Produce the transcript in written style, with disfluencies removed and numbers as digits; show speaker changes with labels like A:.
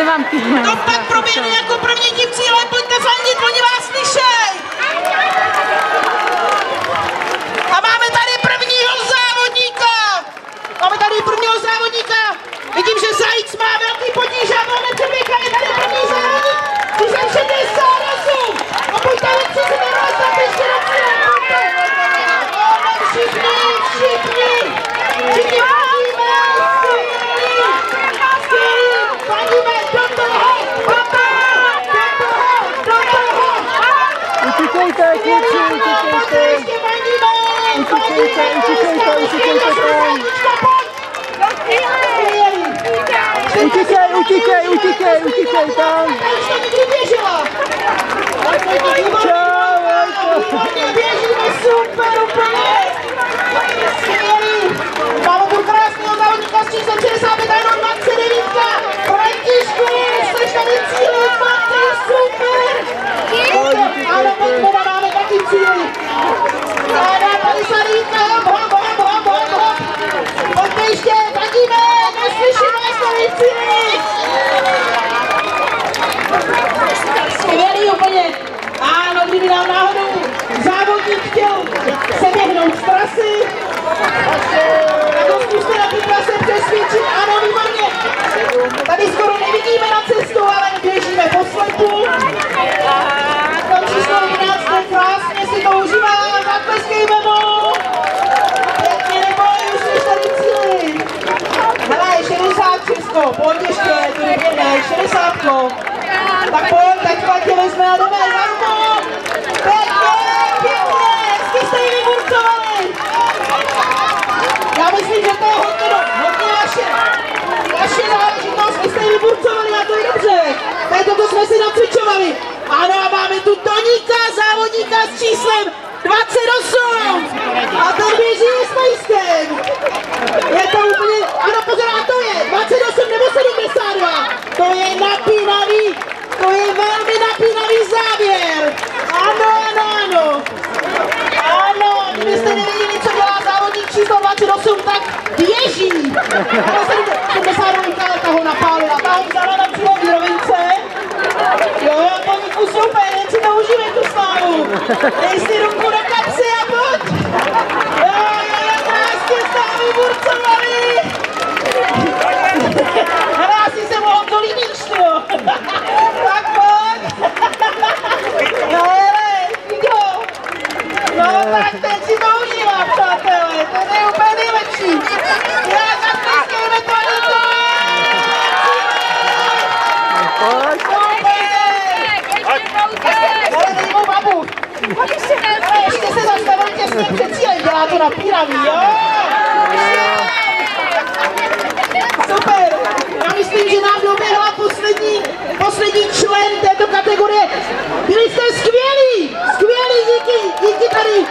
A: jsme vám
B: To pak proběhne jako první tím cílem, pojďte fandit, oni vás slyšej! A máme tady prvního závodníka! Vidím, že Zajíc má velký potíž a máme předběka, je tady první závodník! Číslem 68! A pojďte lepší se to rozzapište do cíle, pojďte! Všichni fandíme, do toho!
C: Utíkejte, kluci, utíkej tam.
B: Běžíme super úplně. Máme tu krásného závodníka s číslem 65 a jenom 29. Františku, jsi tady cíli, to je super. Ano, pojďme, máme taky cíli. Tady Sarýka, hop. Pojďme ještě, fandíme, neslyšíme, jste tady cíli. Skvělý úplně. Ano, kdyby nám náhodou závodník chtěl se běhnout z trasy, tak ho zkuste na té trase přesvědčit. Ano, výborně. Tady skoro nevidíme na cestu, ale běžíme po slepu. To číslo 11, krásně si to užívá, zatleskejme mu. Pěkně neboj, už jsi tady cíli. Hele, 60 Česko, pojď ještě, tu neběhne, 60. Tak pojď, tak platili jsme a jdeme za rukou. Pěkně, hezky jste ji vyburcovali. Já myslím, že to je hodně vaše záležitost, vy jste ji vyburcovali a to je dobře. Tak toto jsme si nacvičovali. Ano, a máme tu Toníka, závodníka s číslem 28. A ten běží s pejskem. Je to úplně, ano, pozor, a to je 28 nebo 72. To je napínavý. To je velmi napínavý závěr. Ano. Ano, kdybyste nevěděli, co dělá závodník číslo 28, tak běží. 72 ta ho napálila, ta ho vzala na cílový rovince. Jo, Toníku, super, jen si to užívej tu slávu. Dej si ruku do kapsy a pojď. Jo, krásně jste ho vyburcovali. Hele, asi se mu Honzo líbíš, jo. Tak pojď. No hele, jo. No tak teď si to užívá, přátelé, to je úplně nejlepší. Já zatleskejme to líbí. Ale nejmou babu. Ale ještě se zastavili těsně před cílem, dělá to napínavý, jo. Super, já myslím, že nám doběhla poslední člen této kategorie. Byli jste skvělí, díky tady